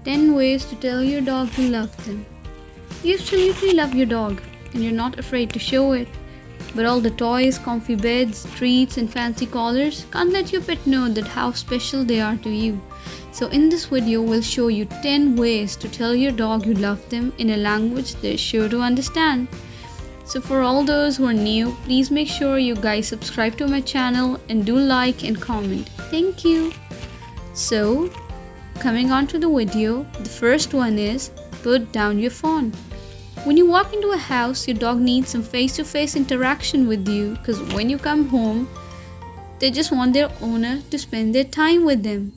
10 ways to tell your dog you love them. You absolutely love your dog and you're not afraid to show it. But all the toys, comfy beds, treats, and fancy collars can't let your pet know that how special they are to you. So in this video, we'll show you 10 ways to tell your dog you love them in a language they're sure to understand. So for all those who are new, please make sure you guys subscribe to my channel and do like and comment. Thank you. So, coming on to the video, the first one is put down your phone. When you walk into a house, your dog needs some face-to-face interaction with you because when you come home, they just want their owner to spend their time with them.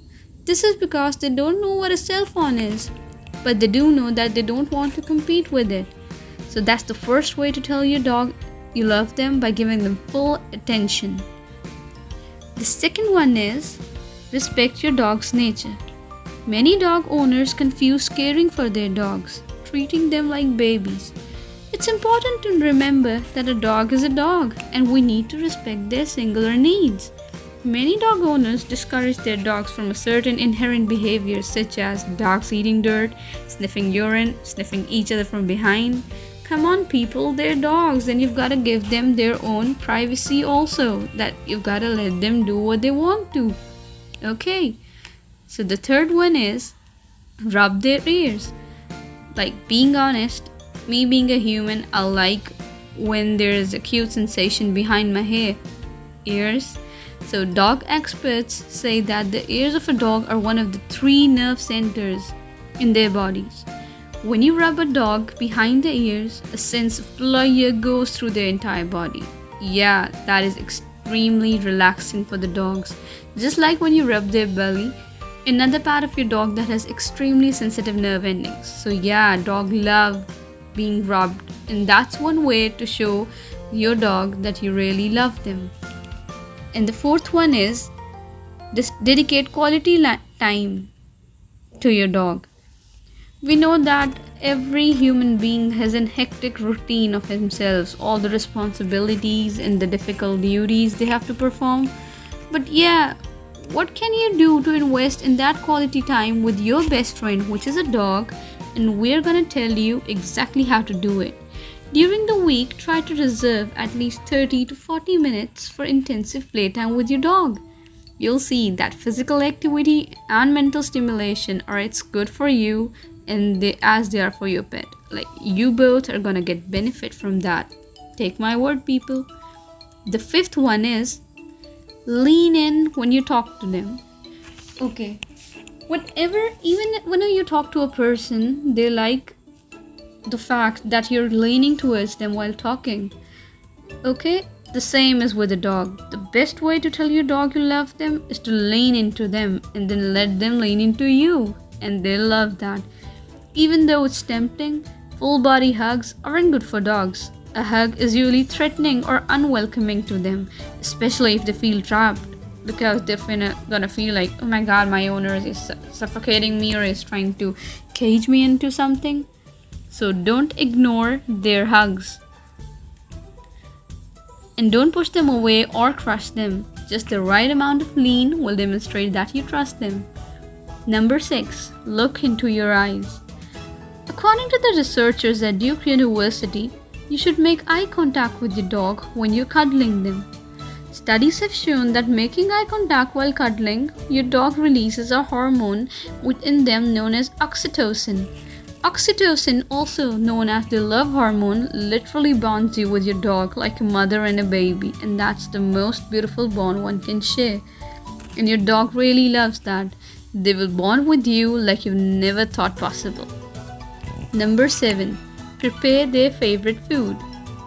This is because they don't know what a cell phone is, but they do know that they don't want to compete with it. So that's the first way to tell your dog you love them, by giving them full attention. The second one is respect your dog's nature. Many dog owners confuse caring for their dogs, treating them like babies. It's important to remember that a dog is a dog and we need to respect their singular needs. Many dog owners discourage their dogs from a certain inherent behaviors such as dogs eating dirt, sniffing urine, sniffing each other from behind. Come on people, they're dogs and you've got to give them their own privacy also, that you've got to let them do what they want to. Okay, so the third one is rub their ears. Like, being honest, me being a human, I like when there is a cute sensation behind my ears. So dog experts say that the ears of a dog are one of the 3 nerve centers in their bodies. When you rub a dog behind the ears, a sense of pleasure goes through their entire body. Yeah, that is extremely relaxing for the dogs. Just like when you rub their belly, another part of your dog that has extremely sensitive nerve endings. So yeah, dog love being rubbed, and that's one way to show your dog that you really love them. And the fourth one is dedicate quality time to your dog. We know that every human being has a hectic routine of themselves, all the responsibilities and the difficult duties they have to perform. But yeah, what can you do to invest in that quality time with your best friend, which is a dog? And we're gonna tell you exactly how to do it. During the week, try to reserve at least 30 to 40 minutes for intensive playtime with your dog. You'll see that physical activity and mental stimulation are it's good for you, and as they are for your pet. Like, you both are gonna get benefit from that. Take my word, people. The fifth one is lean in when you talk to them. Okay, even when you talk to a person, they like the fact that you're leaning towards them while talking. Okay, the same is with a dog. The best way to tell your dog you love them is to lean into them and then let them lean into you, and they love that. Even though it's tempting, full body hugs aren't good for dogs. A hug is usually threatening or unwelcoming to them, especially if they feel trapped, because they're gonna feel like, oh my god, my owner is suffocating me or is trying to cage me into something. So don't ignore their hugs. And don't push them away or crush them. Just the right amount of lean will demonstrate that you trust them. Number 6, look into your eyes. According to the researchers at Duke University, you should make eye contact with your dog when you're cuddling them. Studies have shown that making eye contact while cuddling, your dog releases a hormone within them known as oxytocin. Oxytocin, also known as the love hormone, literally bonds you with your dog like a mother and a baby, and that's the most beautiful bond one can share. And your dog really loves that. They will bond with you like you've never thought possible. Number 7, prepare their favorite food.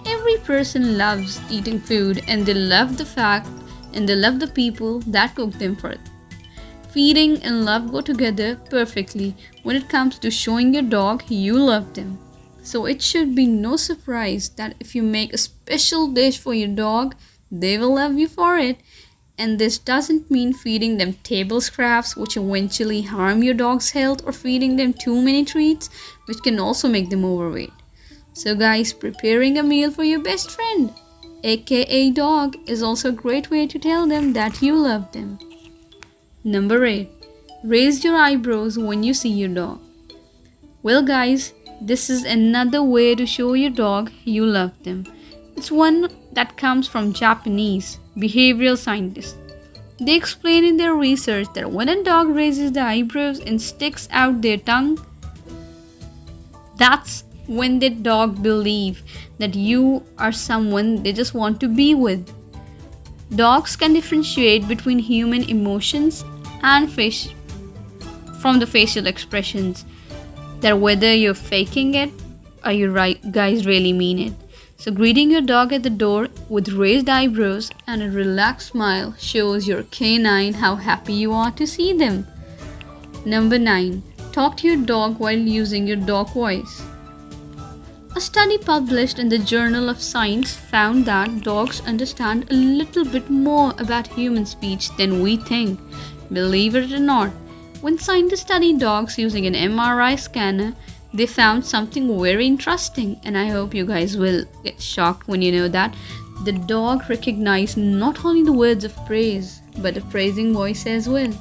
Every person loves eating food, and they love the people that cook them for it. Feeding and love go together perfectly when it comes to showing your dog you love them. So it should be no surprise that if you make a special dish for your dog, they will love you for it. And this doesn't mean feeding them table scraps, which eventually harm your dog's health, or feeding them too many treats, which can also make them overweight. So guys, preparing a meal for your best friend, aka dog, is also a great way to tell them that you love them. Number 8. Raise your eyebrows when you see your dog. Well, guys, this is another way to show your dog you love them. It's one that comes from Japanese behavioral scientists. They explain in their research that when a dog raises the eyebrows and sticks out their tongue, that's when the dog believe that you are someone they just want to be with. Dogs can differentiate between human emotions and from the facial expressions, that whether you're faking it or you guys really mean it. So greeting your dog at the door with raised eyebrows and a relaxed smile shows your canine how happy you are to see them. Number 9. Talk to your dog while using your dog voice. A study published in the Journal of Science found that dogs understand a little bit more about human speech than we think. Believe it or not, when scientists studied dogs using an MRI scanner, they found something very interesting, and I hope you guys will get shocked when you know that the dog recognized not only the words of praise but a praising voice as well.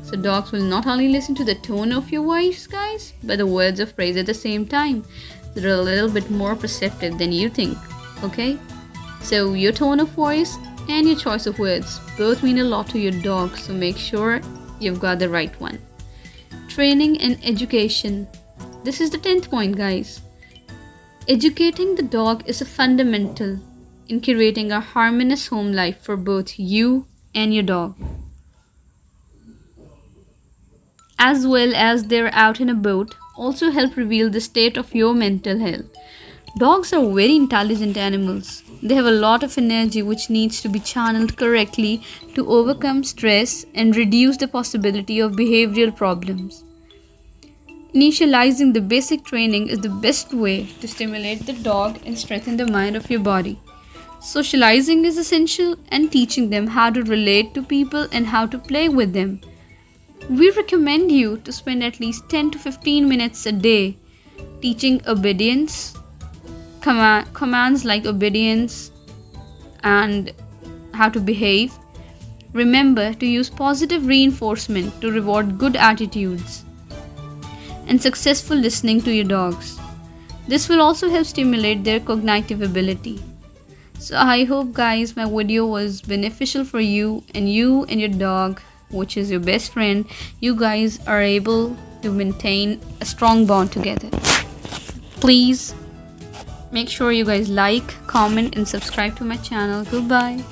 So dogs will not only listen to the tone of your voice, guys, but the words of praise at the same time. They're a little bit more perceptive than you think, okay? So your tone of voice and your choice of words both mean a lot to your dog, so make sure you've got the right one. Training and education. This is the 10th point, guys. Educating the dog is a fundamental in creating a harmonious home life for both you and your dog. As well as they're out in a boat, also help reveal the state of your mental health. Dogs are very intelligent animals. They have a lot of energy which needs to be channeled correctly to overcome stress and reduce the possibility of behavioral problems. Initializing the basic training is the best way to stimulate the dog and strengthen the mind of your body. Socializing is essential, and teaching them how to relate to people and how to play with them. We recommend you to spend at least 10 to 15 minutes a day teaching obedience, commands like obedience and how to behave. Remember to use positive reinforcement to reward good attitudes and successful listening to your dogs. This will also help stimulate their cognitive ability. So I hope, guys, my video was beneficial for you and your dog, which is your best friend. You guys are able to maintain a strong bond together. Please make sure you guys like, comment and subscribe to my channel. Goodbye.